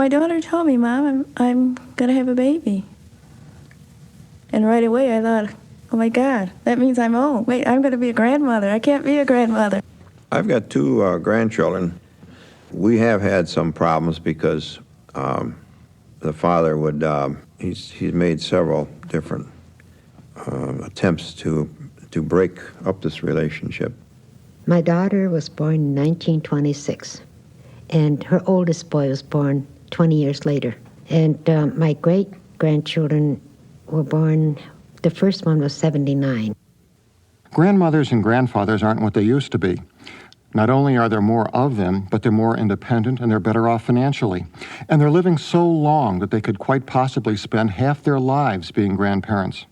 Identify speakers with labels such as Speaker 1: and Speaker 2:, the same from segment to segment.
Speaker 1: my daughter told me, Mom, I'm going to have a baby. And right away I thought, oh my God, that means I'm old. Wait, I'm going to be a grandmother. I can't be a grandmother.
Speaker 2: I've got two grandchildren. We have had some problems because the father would, he's made several different attempts to break up this relationship.
Speaker 3: My daughter was born in 1926, and her oldest boy was born 20 years later. And my great-grandchildren were born, the first one was 79.
Speaker 4: Grandmothers and grandfathers aren't what they used to be. Not only are there more of them, but they're more independent and they're better off financially. And they're living so long that they could quite possibly spend half their lives being grandparents.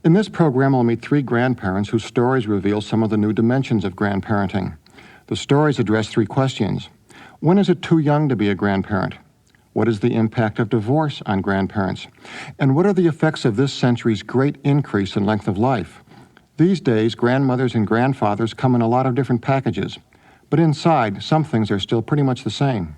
Speaker 4: In this program, we'll meet three grandparents whose stories reveal some of the new dimensions of grandparenting. The stories address three questions. When is it too young to be a grandparent? What is the impact of divorce on grandparents? And what are the effects of this century's great increase in length of life? These days, grandmothers and grandfathers come in a lot of different packages, but inside, some things are still pretty much the same.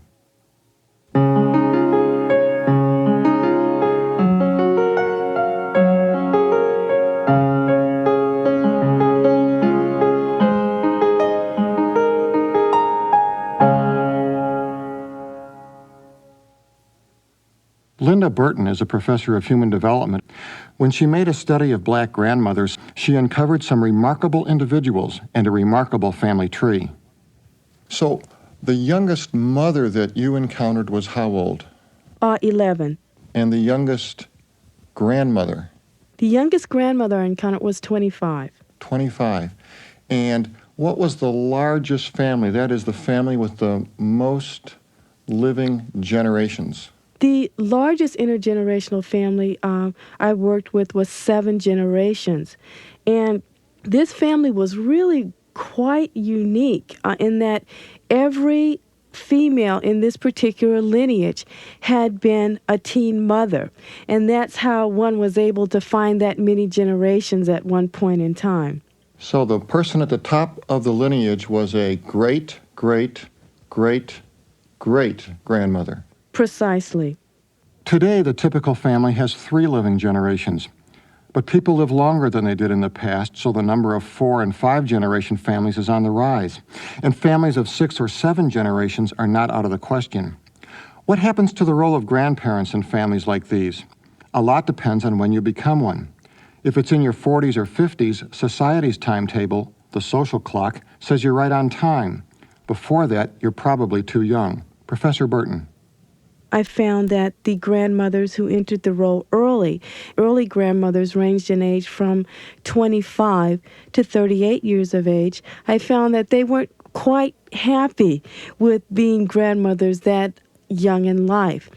Speaker 4: Linda Burton is a professor of human development. When she made a study of black grandmothers, she uncovered some remarkable individuals and a remarkable family tree. So, the youngest mother that you encountered was how old?
Speaker 5: 11.
Speaker 4: And the youngest grandmother?
Speaker 5: The youngest grandmother I encountered was 25.
Speaker 4: 25. And what was the largest family? That is, the family with the most living generations.
Speaker 5: The largest intergenerational family I worked with was 7 generations. And this family was really quite unique in that every female in this particular lineage had been a teen mother. And that's how one was able to find that many generations at one point in time.
Speaker 4: So the person at the top of the lineage was a great-great-great-great-grandmother.
Speaker 5: Precisely.
Speaker 4: Today, the typical family has 3 living generations. But people live longer than they did in the past, so the number of 4- and 5-generation families is on the rise. And families of 6 or 7 generations are not out of the question. What happens to the role of grandparents in families like these? A lot depends on when you become one. If it's in your 40s or 50s, society's timetable, the social clock, says you're right on time. Before that, you're probably too young. Professor Burton.
Speaker 5: I found that the grandmothers who entered the role early grandmothers ranged in age from 25 to 38 years of age. I found that they weren't quite happy with being grandmothers that young in life.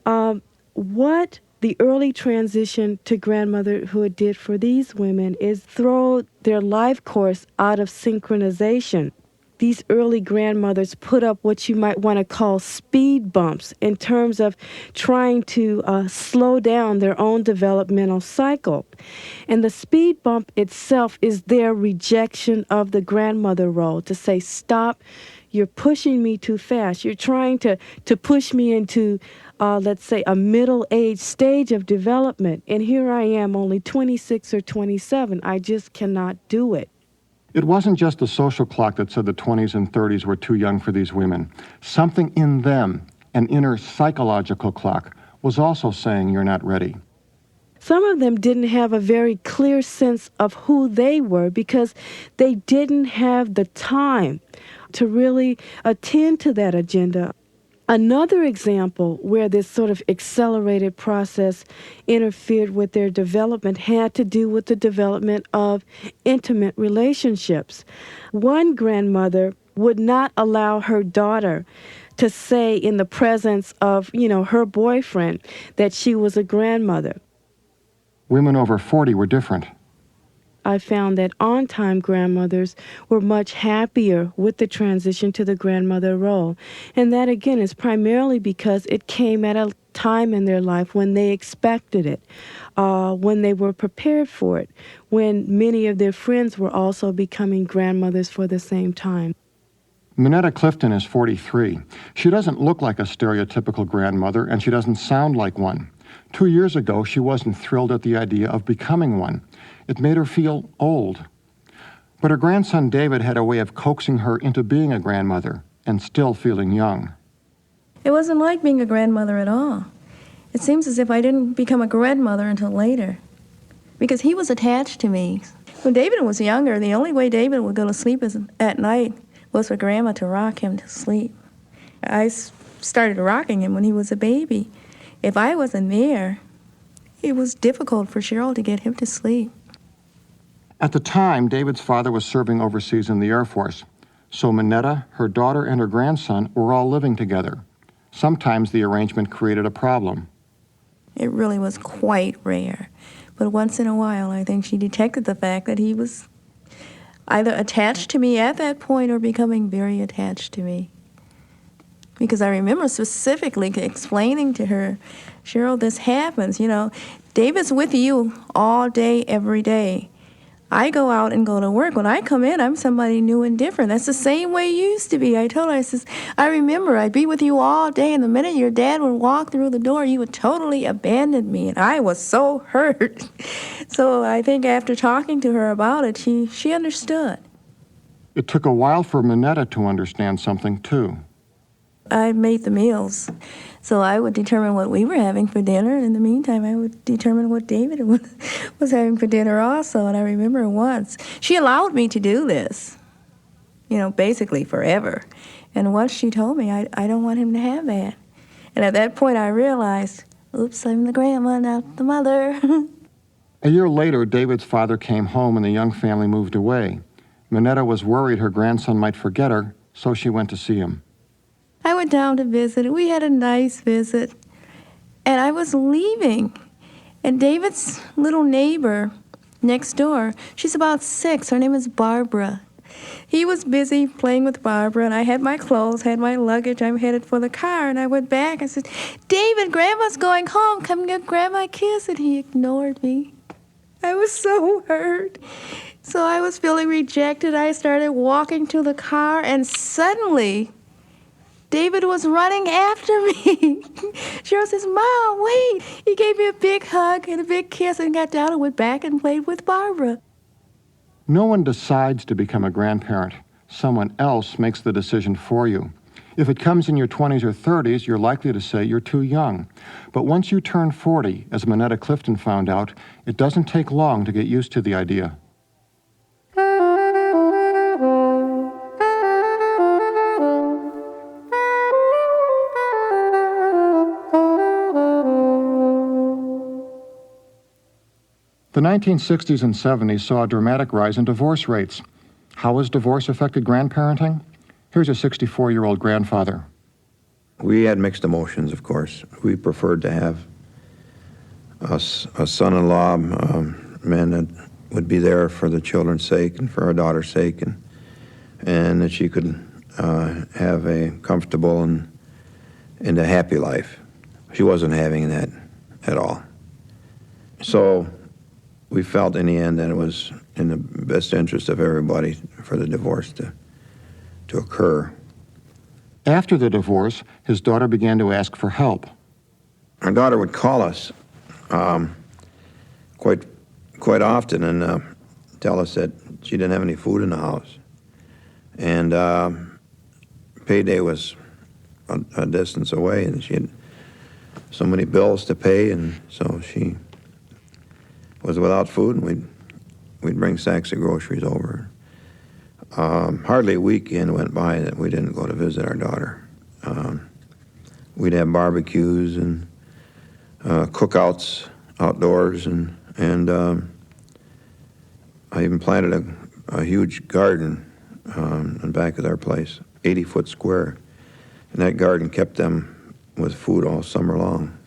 Speaker 5: What the early transition to grandmotherhood did for these women is throw their life course out of synchronization. These early grandmothers put up what you might want to call speed bumps in terms of trying to slow down their own developmental cycle. And the speed bump itself is their rejection of the grandmother role, to say, stop, you're pushing me too fast. You're trying to push me into, let's say, a middle-aged stage of development. And here I am, only 26 or 27. I just cannot do it.
Speaker 4: It wasn't just the social clock that said the 20s and 30s were too young for these women. Something in them, an inner psychological clock, was also saying you're not ready.
Speaker 5: Some of them didn't have a very clear sense of who they were because they didn't have the time to really attend to that agenda. Another example where this sort of accelerated process interfered with their development had to do with the development of intimate relationships. One grandmother would not allow her daughter to say in the presence of, her boyfriend that she was a grandmother.
Speaker 4: Women over 40 were different.
Speaker 5: I found that on-time grandmothers were much happier with the transition to the grandmother role. And that, again, is primarily because it came at a time in their life when they expected it, when they were prepared for it, when many of their friends were also becoming grandmothers for the same time.
Speaker 4: Minetta Clifton is 43. She doesn't look like a stereotypical grandmother, and she doesn't sound like one. 2 years ago, she wasn't thrilled at the idea of becoming one. It made her feel old. But her grandson David had a way of coaxing her into being a grandmother and still feeling young.
Speaker 1: It wasn't like being a grandmother at all. It seems as if I didn't become a grandmother until later, because he was attached to me. When David was younger, the only way David would go to sleep at night was for Grandma to rock him to sleep. I started rocking him when he was a baby. If I wasn't there, it was difficult for Cheryl to get him to sleep.
Speaker 4: At the time, David's father was serving overseas in the Air Force, so Minetta, her daughter, and her grandson were all living together. Sometimes the arrangement created a problem.
Speaker 1: It really was quite rare. But once in a while, I think she detected the fact that he was either attached to me at that point or becoming very attached to me. Because I remember specifically explaining to her, Cheryl, this happens, David's with you all day, every day. I go out and go to work. When I come in, I'm somebody new and different. That's the same way you used to be. I told her, I remember I'd be with you all day, and the minute your dad would walk through the door, you would totally abandon me, and I was so hurt. So I think after talking to her about it, she understood.
Speaker 4: It took a while for Minetta to understand something, too.
Speaker 1: I made the meals, so I would determine what we were having for dinner. In the meantime, I would determine what David was having for dinner also. And I remember once, she allowed me to do this, basically forever. And once she told me, I don't want him to have that. And at that point, I realized, oops, I'm the grandma, not the mother.
Speaker 4: A year later, David's father came home and the young family moved away. Minetta was worried her grandson might forget her, so she went to see him.
Speaker 1: I went down to visit. We had a nice visit. And I was leaving. And David's little neighbor next door, she's about 6. Her name is Barbara. He was busy playing with Barbara, and I had my clothes, had my luggage. I'm headed for the car, and I went back. I said, David, Grandma's going home. Come give Grandma a kiss. And he ignored me. I was so hurt. So I was feeling rejected. I started walking to the car, and suddenly David was running after me. Cheryl says, Mom, wait. He gave me a big hug and a big kiss and got down and went back and played with Barbara.
Speaker 4: No one decides to become a grandparent. Someone else makes the decision for you. If it comes in your 20s or 30s, you're likely to say you're too young. But once you turn 40, as Minetta Clifton found out, it doesn't take long to get used to the idea. The 1960s and 70s saw a dramatic rise in divorce rates. How has divorce affected grandparenting? Here's a 64-year-old grandfather.
Speaker 2: We had mixed emotions, of course. We preferred to have a son-in-law, man that would be there for the children's sake and for our daughter's sake, and that she could have a comfortable and a happy life. She wasn't having that at all. So we felt in the end that it was in the best interest of everybody for the divorce to occur.
Speaker 4: After the divorce, his daughter began to ask for help.
Speaker 2: Our daughter would call us quite often and tell us that she didn't have any food in the house. And payday was a distance away, and she had so many bills to pay, and so she was without food, and we'd bring sacks of groceries over. Hardly a weekend went by that we didn't go to visit our daughter. We'd have barbecues and cookouts outdoors, and I even planted a huge garden in the back of their place, 80-foot square, and that garden kept them with food all summer long.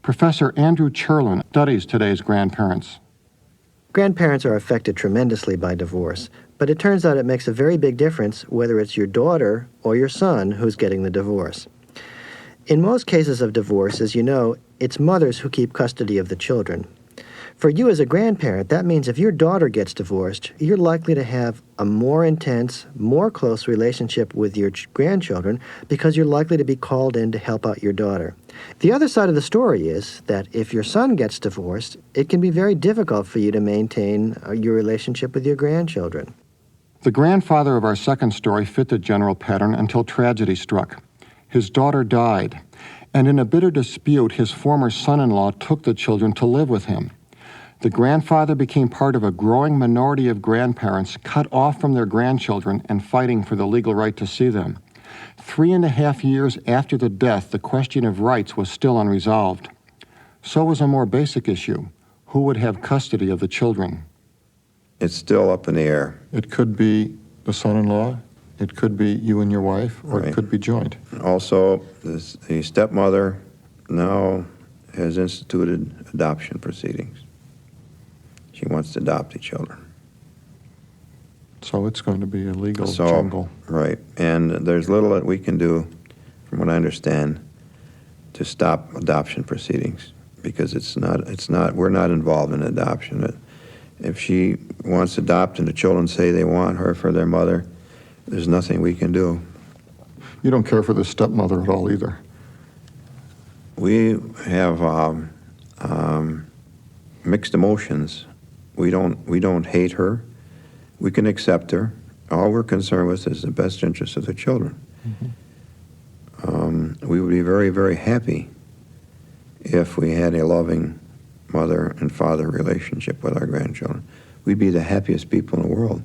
Speaker 4: Professor Andrew Cherlin studies today's grandparents.
Speaker 6: Grandparents are affected tremendously by divorce, but it turns out it makes a very big difference whether it's your daughter or your son who's getting the divorce. In most cases of divorce, as you know, it's mothers who keep custody of the children. For you as a grandparent, that means if your daughter gets divorced, you're likely to have a more intense, more close relationship with your grandchildren because you're likely to be called in to help out your daughter. The other side of the story is that if your son gets divorced, it can be very difficult for you to maintain your relationship with your grandchildren.
Speaker 4: The grandfather of our second story fit the general pattern until tragedy struck. His daughter died, and in a bitter dispute, his former son-in-law took the children to live with him. The grandfather became part of a growing minority of grandparents cut off from their grandchildren and fighting for the legal right to see them. 3.5 years after the death, the question of rights was still unresolved. So was a more basic issue: who would have custody of the children?
Speaker 2: It's still up in the air.
Speaker 4: It could be the son-in-law, it could be you and your wife, or
Speaker 2: Right.
Speaker 4: it could be joint.
Speaker 2: Also, the stepmother now has instituted adoption proceedings. She wants to adopt the children.
Speaker 4: So it's going to be a legal
Speaker 2: So,
Speaker 4: jungle.
Speaker 2: right. And there's little that we can do, from what I understand, to stop adoption proceedings, because we're not involved in adoption. If she wants to adopt and the children say they want her for their mother, there's nothing we can do.
Speaker 4: You don't care for the stepmother at all either.
Speaker 2: We have mixed emotions. We don't hate her. We can accept her. All we're concerned with is the best interest of the children. We would be very, very happy if we had a loving mother and father relationship with our grandchildren. We'd be the happiest people in the world.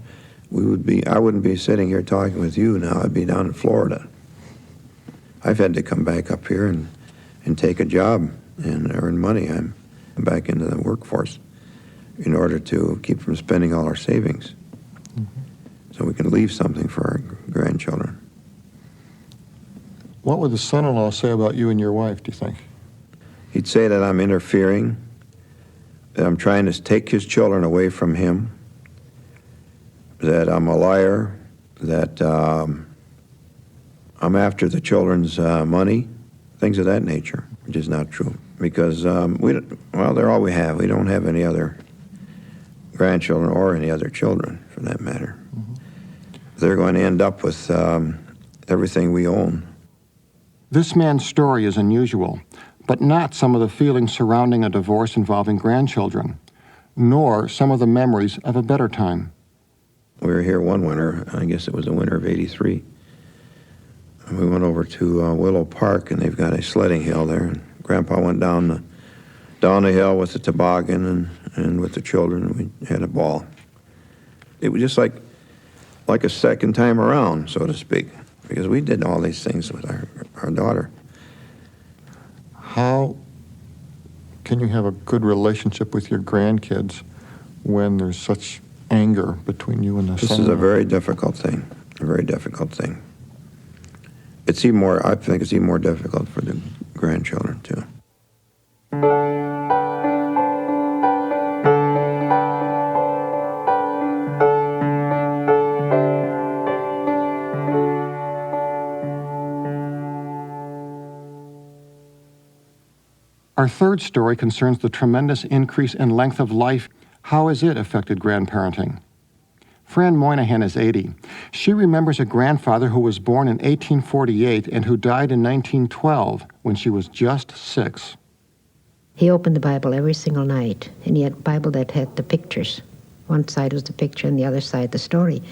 Speaker 2: I wouldn't be sitting here talking with you now. I'd be down in Florida. I've had to come back up here and take a job and earn money. I'm back into the workforce in order to keep from spending all our savings. So we can leave something for our grandchildren.
Speaker 4: What would the son-in-law say about you and your wife, do you think?
Speaker 2: He'd say that I'm interfering, that I'm trying to take his children away from him, that I'm a liar, that I'm after the children's money, things of that nature, which is not true. Because, they're all we have. We don't have any other grandchildren or any other children, for that matter. They're going to end up with everything we own.
Speaker 4: This man's story is unusual, but not some of the feelings surrounding a divorce involving grandchildren, nor some of the memories of a better time.
Speaker 2: We were here one winter, I guess it was the winter of '83. And we went over to Willow Park, and they've got a sledding hill there. And Grandpa went down the hill with the toboggan and with the children, and we had a ball. It was just like a second time around, so to speak, because we did all these things with our daughter.
Speaker 4: How can you have a good relationship with your grandkids when there's such anger between you and the son?
Speaker 2: This is a very difficult thing, a very difficult thing. I think it's even more difficult for the grandchildren, too.
Speaker 4: Our third story concerns the tremendous increase in length of life. How has it affected grandparenting? Fran Moynihan is 80. She remembers a grandfather who was born in 1848 and who died in 1912 when she was just 6.
Speaker 3: He opened the Bible every single night, and he had a Bible that had the pictures. One side was the picture and the other side the story.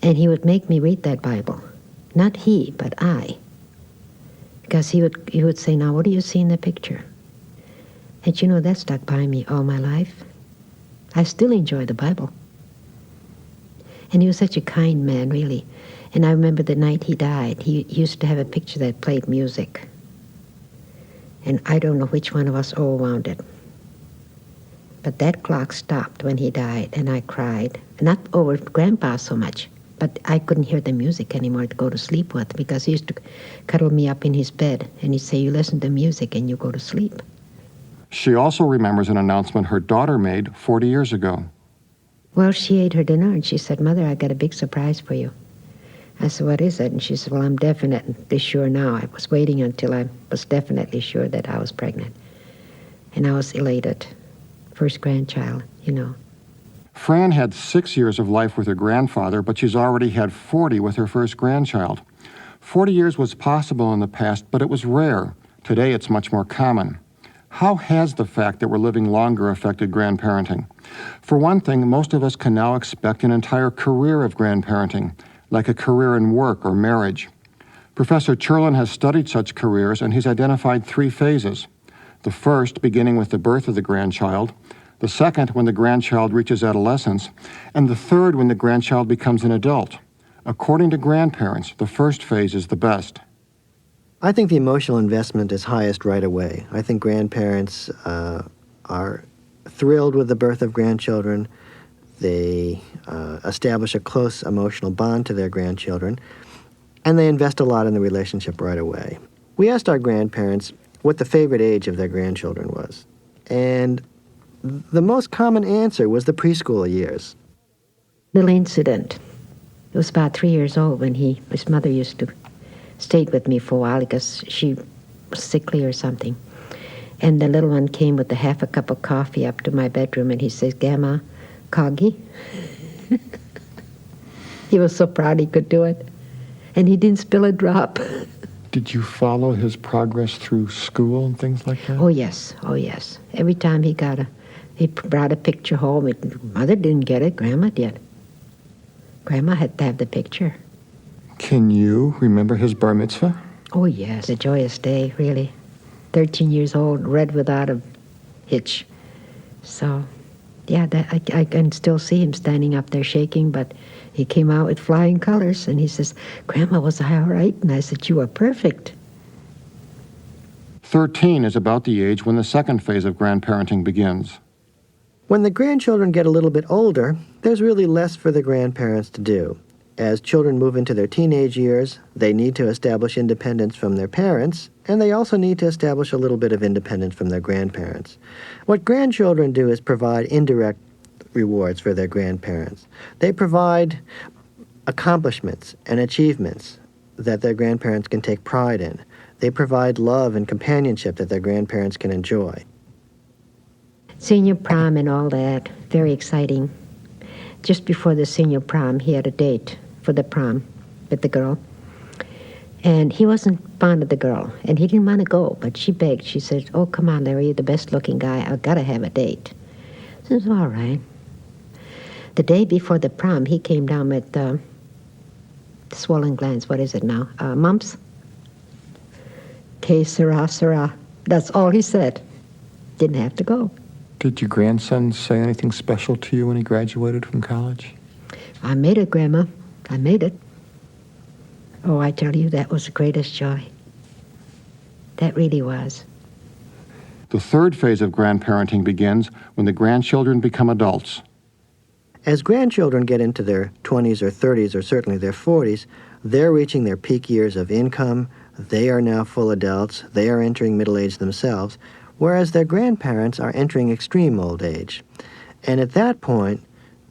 Speaker 3: And he would make me read that Bible. Not he, but I. Because he would say, now, what do you see in the picture? And you know, that stuck by me all my life. I still enjoy the Bible. And he was such a kind man, really. And I remember the night he died, he used to have a picture that played music. And I don't know which one of us all wound it. But that clock stopped when he died, and I cried. Not over Grandpa so much, but I couldn't hear the music anymore to go to sleep with, because he used to cuddle me up in his bed, and he'd say, you listen to music and you go to sleep.
Speaker 4: She also remembers an announcement her daughter made 40 years ago.
Speaker 3: Well, she ate her dinner, and she said, Mother, I got a big surprise for you. I said, what is it? And she said, well, I'm definitely sure now. I was waiting until I was definitely sure that I was pregnant. And I was elated. first grandchild, you know.
Speaker 4: Fran had 6 years of life with her grandfather, but she's already had 40 with her first grandchild. 40 years was possible in the past, but it was rare. Today it's much more common. How has the fact that we're living longer affected grandparenting? For one thing, most of us can now expect an entire career of grandparenting, like a career in work or marriage. Professor Cherlin has studied such careers, and he's identified 3 phases. The first, beginning with the birth of the grandchild, the second, when the grandchild reaches adolescence, and the third, when the grandchild becomes an adult. According to grandparents, the first phase is the best.
Speaker 6: I think the emotional investment is highest right away. I think grandparents are thrilled with the birth of grandchildren. They establish a close emotional bond to their grandchildren, and they invest a lot in the relationship right away. We asked our grandparents what the favorite age of their grandchildren was, and the most common answer was the preschool years.
Speaker 3: Little incident. It was about 3 years old when his mother used to stayed with me for a while because she was sickly or something. And the little one came with half a cup of coffee up to my bedroom, and he says, "Gamma, Coggy." He was so proud he could do it. And he didn't spill a drop.
Speaker 4: Did you follow his progress through school and things like that?
Speaker 3: Oh, yes. Oh, yes. Every time he brought a picture home. Mother didn't get it. Grandma did. Grandma had to have the picture.
Speaker 4: Can you remember his bar mitzvah?
Speaker 3: Oh, yes. A joyous day, really. 13 years old, read without a hitch. So, yeah, I can still see him standing up there shaking, but he came out with flying colors, and he says, "Grandma, was I all right?" And I said, "You were perfect."
Speaker 4: 13 is about the age when the second phase of grandparenting begins.
Speaker 6: When the grandchildren get a little bit older, there's really less for the grandparents to do. As children move into their teenage years, they need to establish independence from their parents, and they also need to establish a little bit of independence from their grandparents. What grandchildren do is provide indirect rewards for their grandparents. They provide accomplishments and achievements that their grandparents can take pride in. They provide love and companionship that their grandparents can enjoy.
Speaker 3: Senior prom and all that, very exciting. Just before the senior prom, he had a date for the prom with the girl. And he wasn't fond of the girl, and he didn't want to go, but she begged. She said, "Oh, come on, Larry, you're the best-looking guy. I've got to have a date." I said, "All right." The day before the prom, he came down with swollen glands. What is it now? Mumps? Que sera, sera. That's all he said. Didn't have to go.
Speaker 4: Did your grandson say anything special to you when he graduated from college?
Speaker 3: I made it, Grandma. I made it. Oh, I tell you, that was the greatest joy. That really was.
Speaker 4: The third phase of grandparenting begins when the grandchildren become adults.
Speaker 6: As grandchildren get into their 20s or 30s or certainly their 40s, they're reaching their peak years of income. They are now full adults. They are entering middle age themselves, whereas their grandparents are entering extreme old age. And at that point,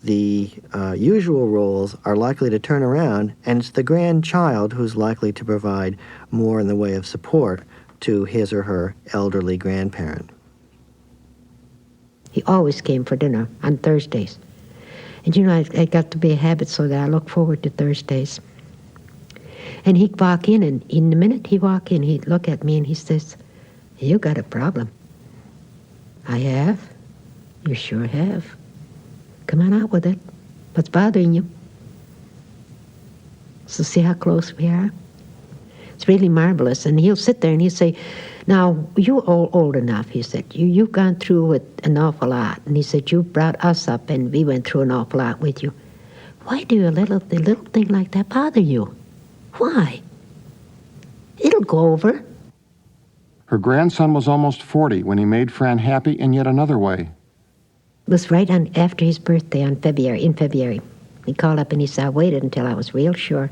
Speaker 6: the usual roles are likely to turn around, and it's the grandchild who's likely to provide more in the way of support to his or her elderly grandparent.
Speaker 3: He always came for dinner on Thursdays. And you know, I got to be a habit so that I look forward to Thursdays. And he'd walk in, and in the minute he walk in, he'd look at me and he says, "You got a problem." "I have?" "You sure have. Come on out with it. What's bothering you?" So see how close we are? It's really marvelous. And he'll sit there and he'll say, "Now, you're all old enough," he said. You've gone through with an awful lot. And he said, "You brought us up and we went through an awful lot with you. Why do a little thing like that bother you? Why? It'll go over."
Speaker 4: Her grandson was almost 40 when he made Fran happy in yet another way.
Speaker 3: It was right on after his birthday in February. He called up and he said, "I waited until I was real sure."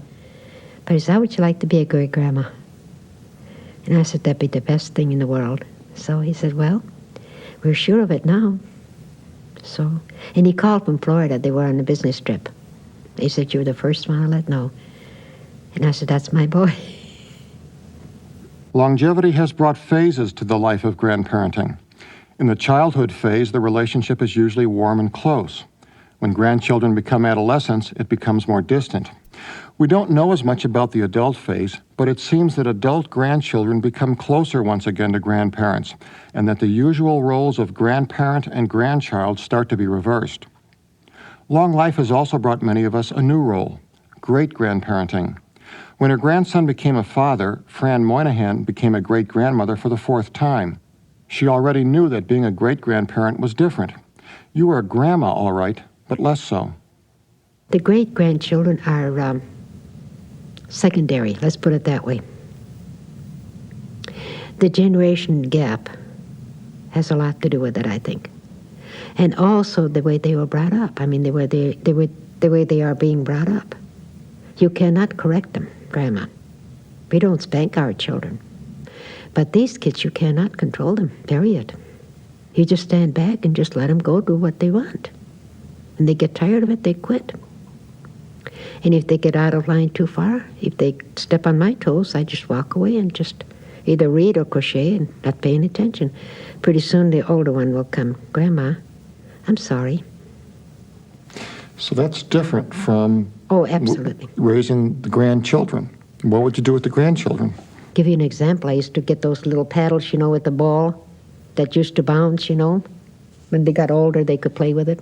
Speaker 3: But he said, "How would you like to be a great grandma?" And I said, "That'd be the best thing in the world." So he said, "Well, we're sure of it now." So, and he called from Florida. They were on a business trip. He said, "You're the first one I let know." And I said, "That's my boy."
Speaker 4: Longevity has brought phases to the life of grandparenting. In the childhood phase, the relationship is usually warm and close. When grandchildren become adolescents, it becomes more distant. We don't know as much about the adult phase, but it seems that adult grandchildren become closer once again to grandparents, and that the usual roles of grandparent and grandchild start to be reversed. Long life has also brought many of us a new role, great-grandparenting. When her grandson became a father, Fran Moynihan became a great-grandmother for the 4th time. She already knew that being a great-grandparent was different. You were a grandma, all right, but less so.
Speaker 3: The great-grandchildren are secondary, let's put it that way. The generation gap has a lot to do with it, I think. And also the way they were brought up. I mean, the way they are being brought up. You cannot correct them, Grandma. We don't spank our children. But these kids, you cannot control them, period. You just stand back and just let them go do what they want. When they get tired of it, they quit. And if they get out of line too far, if they step on my toes, I just walk away and just either read or crochet and not paying attention. Pretty soon the older one will come, Grandma, I'm sorry.
Speaker 4: So that's different from
Speaker 3: Oh, absolutely.
Speaker 4: Raising the grandchildren. What would you do with the grandchildren?
Speaker 3: Give you an example. I used to get those little paddles, with the ball that used to bounce, When they got older, they could play with it.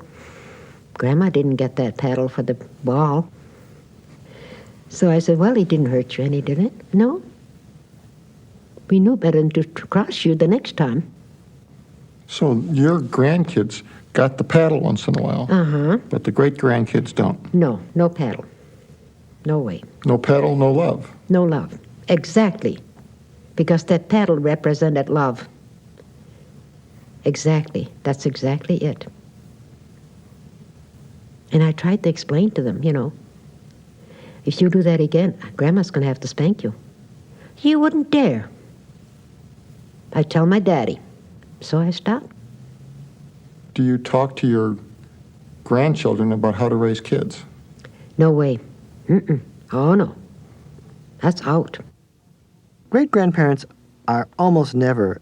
Speaker 3: Grandma didn't get that paddle for the ball. So I said, well, he didn't hurt you any, did it? No. We knew better than to cross you the next time.
Speaker 4: So your grandkids got the paddle once in a while, but the great-grandkids don't.
Speaker 3: No paddle. No way.
Speaker 4: No paddle, no love.
Speaker 3: No love. Exactly. Because that paddle represented love. Exactly. That's exactly it. And I tried to explain to them, if you do that again, Grandma's going to have to spank you. You wouldn't dare. I tell my daddy. So I stopped.
Speaker 4: Do you talk to your grandchildren about how to raise kids?
Speaker 3: No way. Oh, no. That's out.
Speaker 6: Great-grandparents are almost never,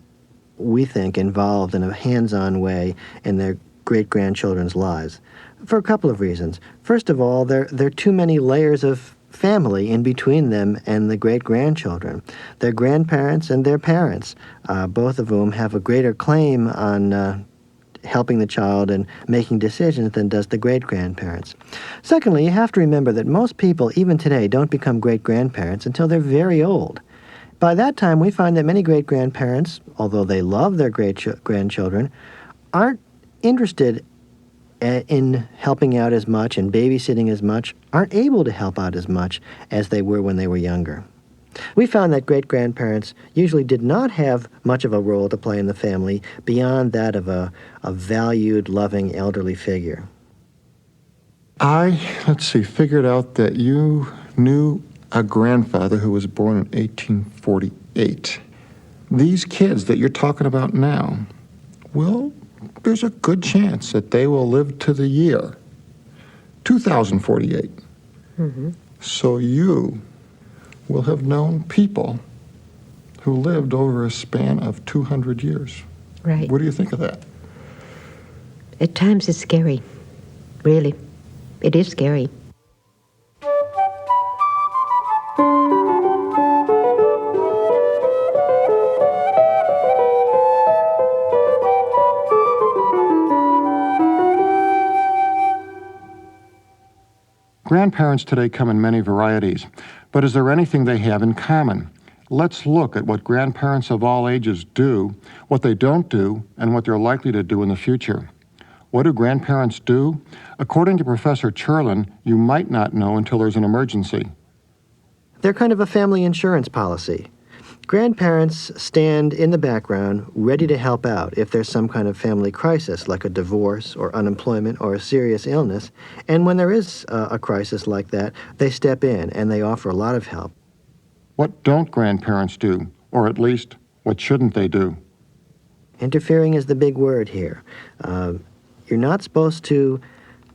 Speaker 6: we think, involved in a hands-on way in their great-grandchildren's lives, for a couple of reasons. First of all, there are too many layers of family in between them and the great-grandchildren. Their grandparents and their parents, both of whom have a greater claim on helping the child and making decisions than does the great-grandparents. Secondly, you have to remember that most people, even today, don't become great-grandparents until they're very old. By that time, we find that many great-grandparents, although they love their great-grandchildren, aren't interested in helping out as much and babysitting as much, aren't able to help out as much as they were when they were younger. We found that great-grandparents usually did not have much of a role to play in the family beyond that of a valued, loving, elderly figure.
Speaker 4: I figured out that you knew a grandfather who was born in 1848. These kids that you're talking about now, well, there's a good chance that they will live to the year 2048. So you will have known people who lived over a span of 200 years.
Speaker 3: Right.
Speaker 4: What do you think of that?
Speaker 3: At times it's scary. Really. It is scary.
Speaker 4: Grandparents today come in many varieties, but is there anything they have in common? Let's look at what grandparents of all ages do, what they don't do, and what they're likely to do in the future. What do grandparents do? According to Professor Cherlin, you might not know until there's an emergency.
Speaker 6: They're kind of a family insurance policy. Grandparents stand in the background, ready to help out if there's some kind of family crisis, like a divorce or unemployment or a serious illness. And when there is a crisis like that, they step in and they offer a lot of help.
Speaker 4: What don't grandparents do? Or at least, what shouldn't they do?
Speaker 6: Interfering is the big word here. You're not supposed to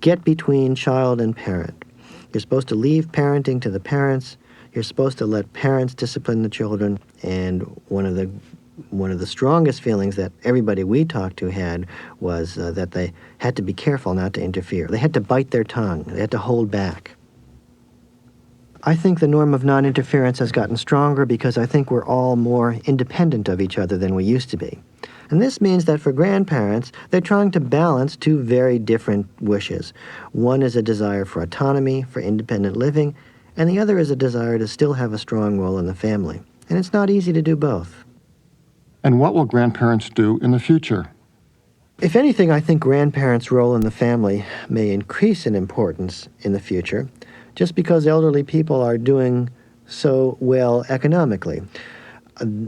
Speaker 6: get between child and parent. You're supposed to leave parenting to the parents. You're supposed to let parents discipline the children, and one of the one of the strongest feelings that everybody we talked to had was that they had to be careful not to interfere. They had to bite their tongue. They had to hold back. I think the norm of non-interference has gotten stronger because I think we're all more independent of each other than we used to be. And this means that for grandparents, they're trying to balance two very different wishes. One is a desire for autonomy, for independent living, and the other is a desire to still have a strong role in the family. And it's not easy to do both.
Speaker 4: And what will grandparents do in the future?
Speaker 6: If anything, I think grandparents' role in the family may increase in importance in the future, just because elderly people are doing so well economically.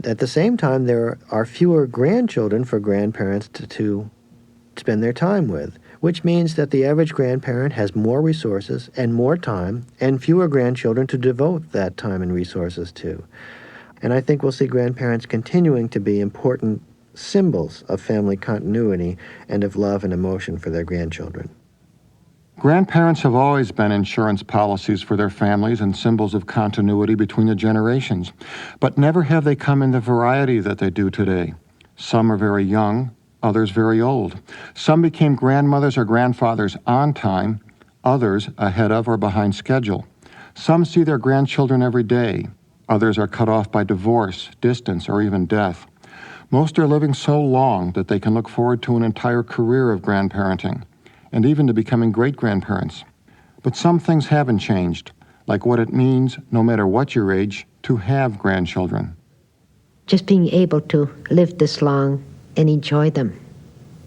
Speaker 6: At the same time, there are fewer grandchildren for grandparents to spend their time with, which means that the average grandparent has more resources and more time and fewer grandchildren to devote that time and resources to. And I think we'll see grandparents continuing to be important symbols of family continuity and of love and emotion for their grandchildren.
Speaker 4: Grandparents have always been insurance policies for their families and symbols of continuity between the generations, but never have they come in the variety that they do today. Some are very young, others very old. Some became grandmothers or grandfathers on time, others ahead of or behind schedule. Some see their grandchildren every day. Others are cut off by divorce, distance, or even death. Most are living so long that they can look forward to an entire career of grandparenting, and even to becoming great-grandparents. But some things haven't changed, like what it means, no matter what your age, to have grandchildren.
Speaker 3: Just being able to live this long and enjoy them.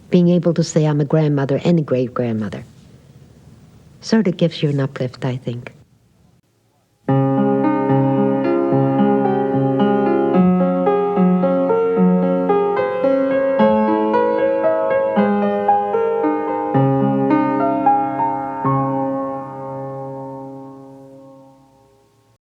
Speaker 3: Being able to say I'm a grandmother and a great-grandmother. Sort of gives you an uplift, I think.